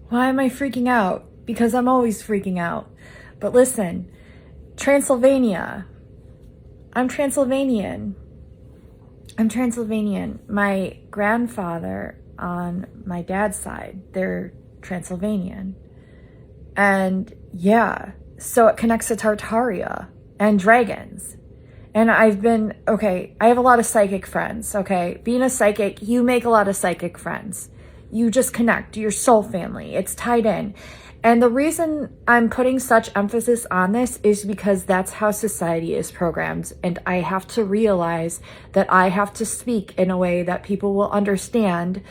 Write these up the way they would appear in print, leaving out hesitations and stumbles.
Why am I freaking out? Because I'm always freaking out. But listen, Transylvania. I'm Transylvanian. I'm Transylvanian. My grandfather on my dad's side, they're Transylvanian. And yeah, so it connects to Tartaria and dragons. And I have a lot of psychic friends, okay? Being a psychic, you make a lot of psychic friends. You just connect, your soul family, it's tied in. And the reason I'm putting such emphasis on this is because that's how society is programmed. And I have to realize that I have to speak in a way that people will understand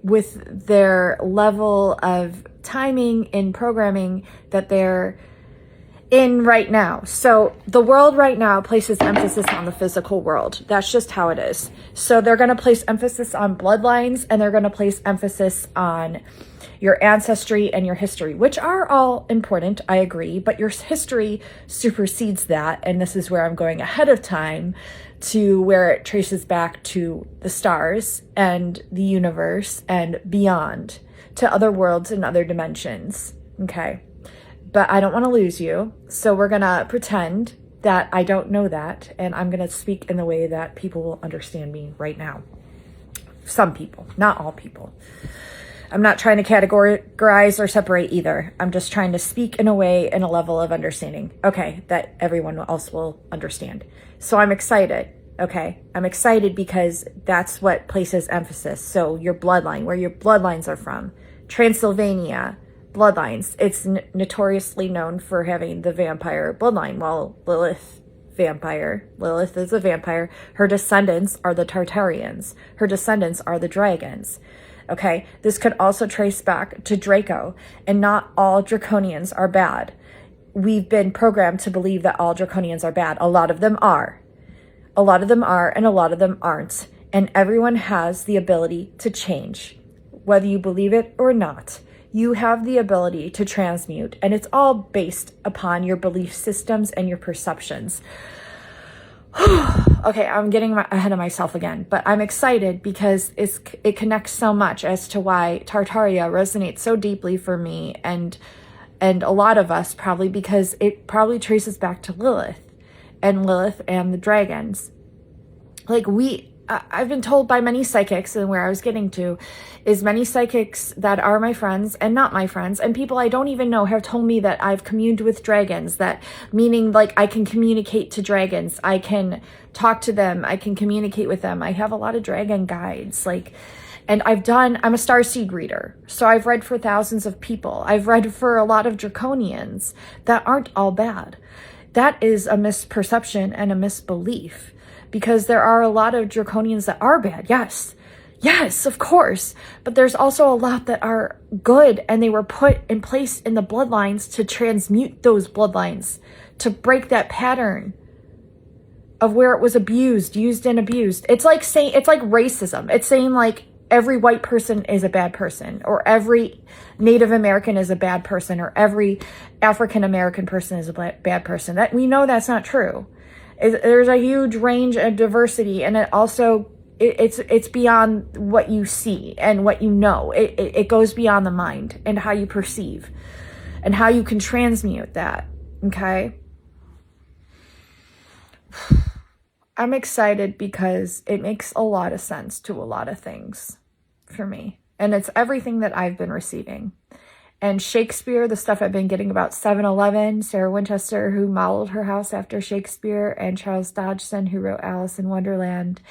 with their level of timing in programming that they're in right now. So the world right now places emphasis on the physical world. That's just how it is. So they're going to place emphasis on bloodlines, and they're going to place emphasis on your ancestry and your history, which are all important, I agree, but your history supersedes that. And this is where I'm going ahead of time to where it traces back to the stars and the universe and beyond, to other worlds and other dimensions. Okay. But I don't want to lose you. So we're going to pretend that I don't know that. And I'm going to speak in the way that people will understand me right now. Some people, not all people. I'm not trying to categorize or separate either. I'm just trying to speak in a way, in a level of understanding, okay, that everyone else will understand. So I'm excited, okay? I'm excited because that's what places emphasis. So your bloodline, where your bloodlines are from, Transylvania, bloodlines. It's notoriously known for having the vampire bloodline. Well, Lilith is a vampire. Her descendants are the Tartarians. Her descendants are the dragons. Okay, this could also trace back to Draco, and not all draconians are bad. We've been programmed to believe that all draconians are bad. A lot of them are. A lot of them are, and a lot of them aren't. And everyone has the ability to change, whether you believe it or not. You have the ability to transmute, and it's all based upon your belief systems and your perceptions. Okay, I'm getting ahead of myself again, but I'm excited because it connects so much as to why Tartaria resonates so deeply for me and a lot of us, probably because it probably traces back to Lilith and the dragons. Like I've been told by many psychics, and where I was getting to is many psychics that are my friends and not my friends, and people I don't even know have told me that I've communed with dragons, that meaning like I can communicate to dragons, I can talk to them, I can communicate with them. I have a lot of dragon guides, and I'm a starseed reader. So I've read for thousands of people. I've read for a lot of draconians that aren't all bad. That is a misperception and a misbelief. Because there are a lot of draconians that are bad. Yes, of course. But there's also a lot that are good, and they were put in place in the bloodlines to transmute those bloodlines, to break that pattern of where it was used and abused. It's like racism. It's saying like every white person is a bad person, or every Native American is a bad person, or every African American person is a bad person. That we know that's not true. There's a huge range of diversity, and it's beyond what you see and what you know. It goes beyond the mind and how you perceive and how you can transmute that. Okay. I'm excited because it makes a lot of sense to a lot of things for me, and it's everything that I've been receiving. And Shakespeare, the stuff I've been getting about 7-Eleven, Sarah Winchester, who modeled her house after Shakespeare, and Charles Dodgson, who wrote Alice in Wonderland,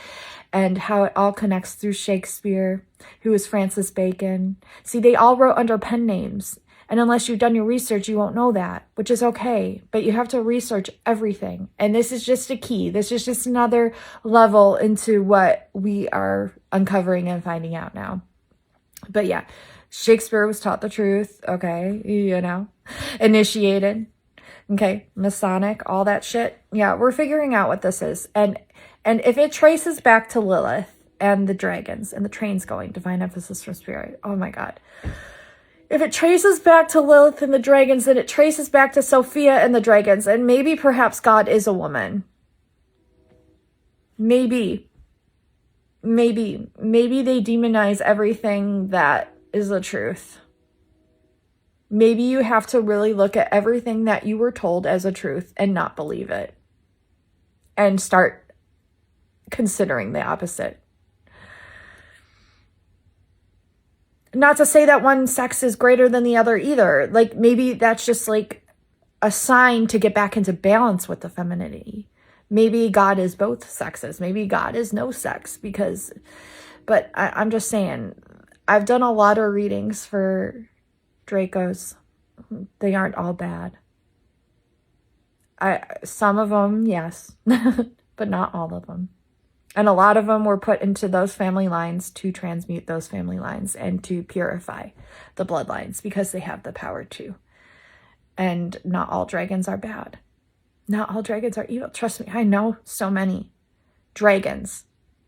and how it all connects through Shakespeare, who was Francis Bacon. See, they all wrote under pen names. And unless you've done your research, you won't know that, which is okay. But you have to research everything. And this is just a key. This is just another level into what we are uncovering and finding out now. But yeah. Shakespeare was taught the truth, okay, initiated, okay, Masonic, all that shit. Yeah, we're figuring out what this is. And if it traces back to Lilith and the dragons and the trains going, divine emphasis from spirit, oh my God. If it traces back to Lilith and the dragons, then it traces back to Sophia and the dragons, and maybe perhaps God is a woman. Maybe they demonize everything that is the truth. maybe you have to really look at everything that you were told as a truth and not believe it. And start considering the opposite. Not to say that one sex is greater than the other either. Like, maybe that's just like a sign to get back into balance with the femininity. Maybe God is both sexes. Maybe God is no sex, but I'm just saying, I've done a lot of readings for Dracos. They aren't all bad. Some of them, yes, but not all of them. And a lot of them were put into those family lines to transmute those family lines and to purify the bloodlines, because they have the power to. And not all dragons are bad. Not all dragons are evil. Trust me, I know so many dragons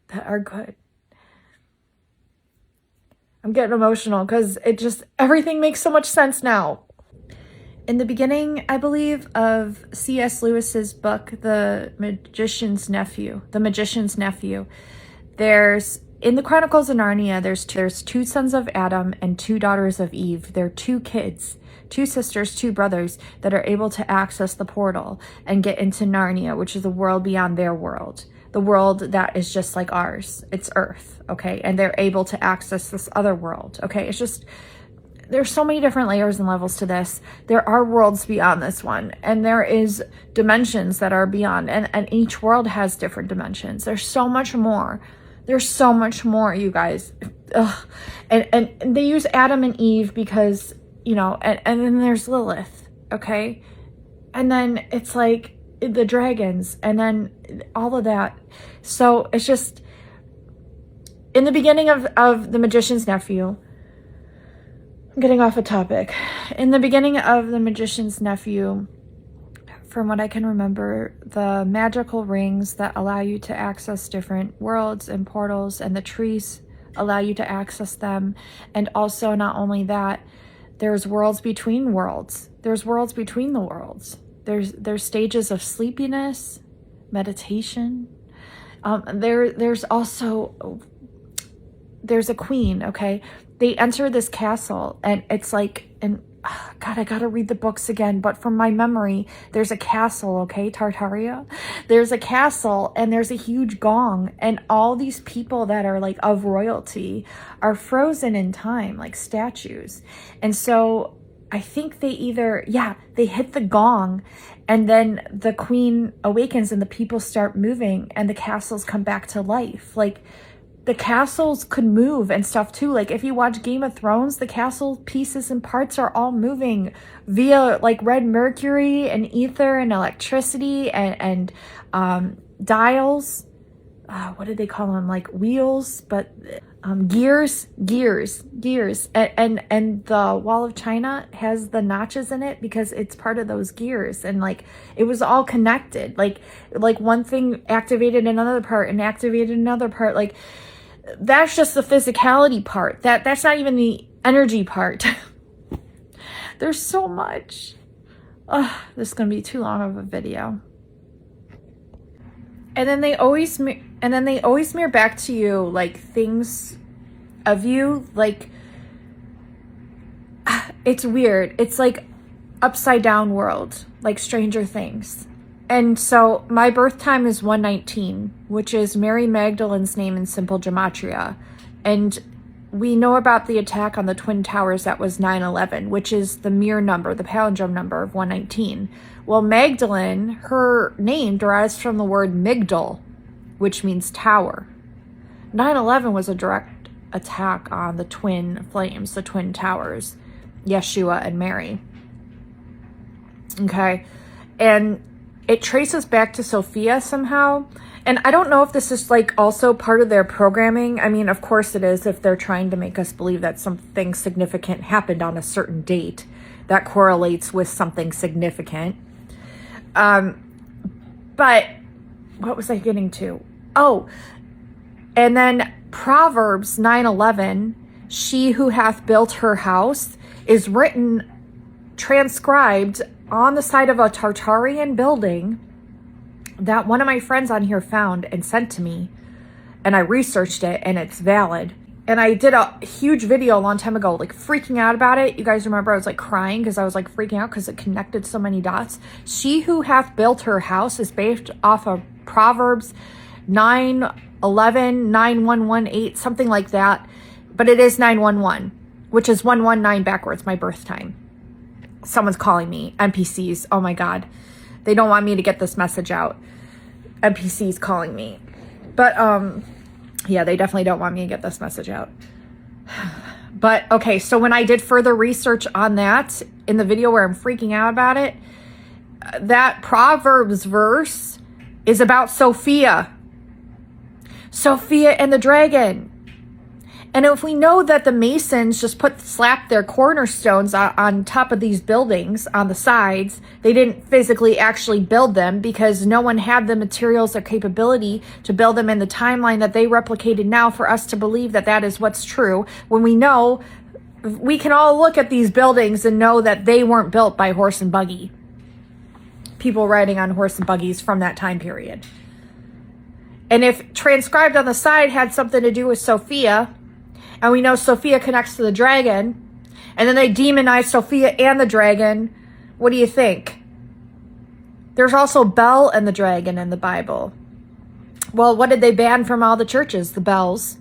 that are good. I'm getting emotional because everything makes so much sense now. In the beginning, I believe, of C.S. Lewis's book, The Magician's Nephew, there's, in the Chronicles of Narnia, there's two sons of Adam and two daughters of Eve. They're two kids, two sisters, two brothers that are able to access the portal and get into Narnia, which is the world beyond their world. The world that is just like ours. It's Earth, okay? And they're able to access this other world, okay? It's just, there's so many different layers and levels to this. There are worlds beyond this one, and there is dimensions that are beyond, and each world has different dimensions. There's so much more. There's so much more, you guys. Ugh. And they use Adam and Eve because, and then there's Lilith, okay? And then it's like the dragons, and then all of that. So it's just, in the beginning of The Magician's Nephew, I'm getting off a topic. In the beginning of The Magician's Nephew, from what I can remember, the magical rings that allow you to access different worlds and portals, and the trees allow you to access them. And also, not only that, there's worlds between worlds. There's worlds between the worlds. There's stages of sleepiness, meditation. There's also, there's a queen, okay? They enter this castle, and it's like, God, I gotta read the books again, but from my memory, there's a castle, okay, Tartaria? There's a castle, and there's a huge gong, and all these people that are like of royalty are frozen in time, like statues. And so I think they hit the gong, and then the queen awakens and the people start moving and the castles come back to life. Like, the castles could move and stuff too. Like, if you watch Game of Thrones, the castle pieces and parts are all moving via like red mercury and ether and electricity and dials. What did they call them? Like wheels, but gears. And the Wall of China has the notches in it because it's part of those gears. And like, it was all connected. Like one thing activated another part and activated another part. Like, that's just the physicality part. That's not even the energy part. There's so much. This is gonna be too long of a video. And then they always mirror back to you like things of you. Like, it's weird. It's like upside down world, like Stranger Things. And so my birth time is 119, which is Mary Magdalene's name in simple gematria. And we know about the attack on the Twin Towers that was 9/11, which is the mirror number, the palindrome number of 119. Well, Magdalene, her name derives from the word Migdal, which means tower. 9/11 was a direct attack on the twin flames, the Twin Towers, Yeshua and Mary. Okay, and it traces back to Sophia somehow. And I don't know if this is like also part of their programming. I mean, of course it is, if they're trying to make us believe that something significant happened on a certain date that correlates with something significant. But what was I getting to? Oh, and then Proverbs 9:11, she who hath built her house, is written, transcribed on the side of a Tartarian building that one of my friends on here found and sent to me, and I researched it, and it's valid. And I did a huge video a long time ago, like freaking out about it. You guys remember I was like crying because I was like freaking out because it connected so many dots. She who hath built her house is based off of Proverbs 9:11, 9118, something like that. But it is 911, which is 119 backwards, my birth time. Someone's calling me. NPCs. Oh my God. They don't want me to get this message out. NPCs calling me. But, yeah, they definitely don't want me to get this message out. But, okay, so when I did further research on that in the video where I'm freaking out about it, that Proverbs verse is about Sophia. Sophia and the dragon. And if we know that the Masons just slapped their cornerstones on top of these buildings on the sides, they didn't physically actually build them because no one had the materials or capability to build them in the timeline that they replicated now for us to believe that that is what's true. When we know, we can all look at these buildings and know that they weren't built by horse and buggy. People riding on horse and buggies from that time period. And if transcribed on the side had something to do with Sophia, and we know Sophia connects to the dragon, and then they demonize Sophia and the dragon, what do you think? There's also Bel and the dragon in the Bible. Well, what did they ban from all the churches? The bells.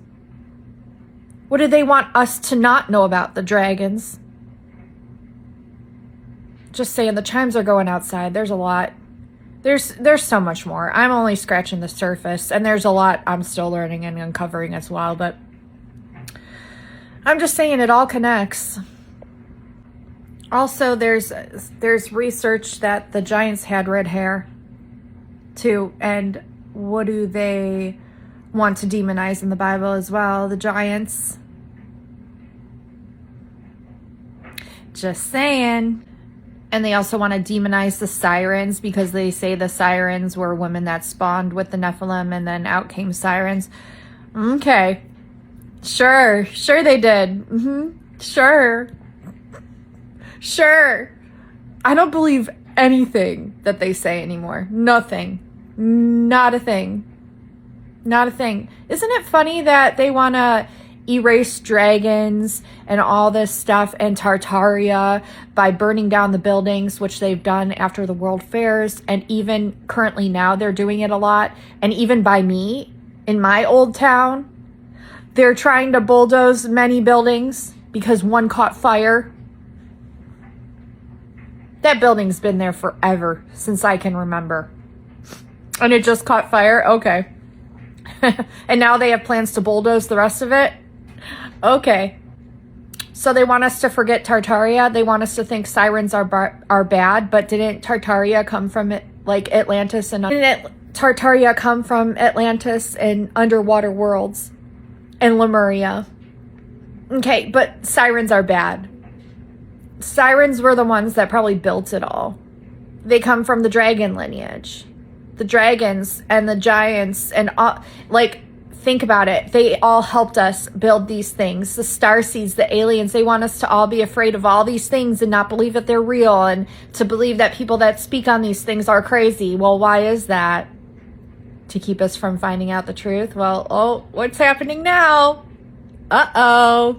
What did they want us to not know about? The dragons. Just saying, the chimes are going outside. There's a lot. There's so much more. I'm only scratching the surface, and there's a lot I'm still learning and uncovering as well, but I'm just saying it all connects. Also, there's research that the giants had red hair too, and what do they want to demonize in the Bible as well? The giants. Just saying. And they also want to demonize the sirens because they say the sirens were women that spawned with the Nephilim and then out came sirens. Okay. Sure they did. Sure. I don't believe anything that they say anymore. Nothing. Not a thing. Isn't it funny that they want to erase dragons and all this stuff and Tartaria by burning down the buildings, which they've done after the World Fairs, and even currently now they're doing it a lot. And even by me, in my old town, they're trying to bulldoze many buildings because one caught fire. That building's been there forever, since I can remember. And it just caught fire? Okay. And now they have plans to bulldoze the rest of it? Okay. So they want us to forget Tartaria. They want us to think sirens are bad, but didn't Tartaria come from Atlantis? And didn't Tartaria come from Atlantis and underwater worlds? And Lemuria. Okay, but sirens are bad. Sirens were the ones that probably built it all. They come from the dragon lineage. The dragons and the giants and all, think about it. They all helped us build these things. The starseeds, the aliens, they want us to all be afraid of all these things and not believe that they're real and to believe that people that speak on these things are crazy. Well, why is that? To keep us from finding out the truth? Well, what's happening now? Uh-oh.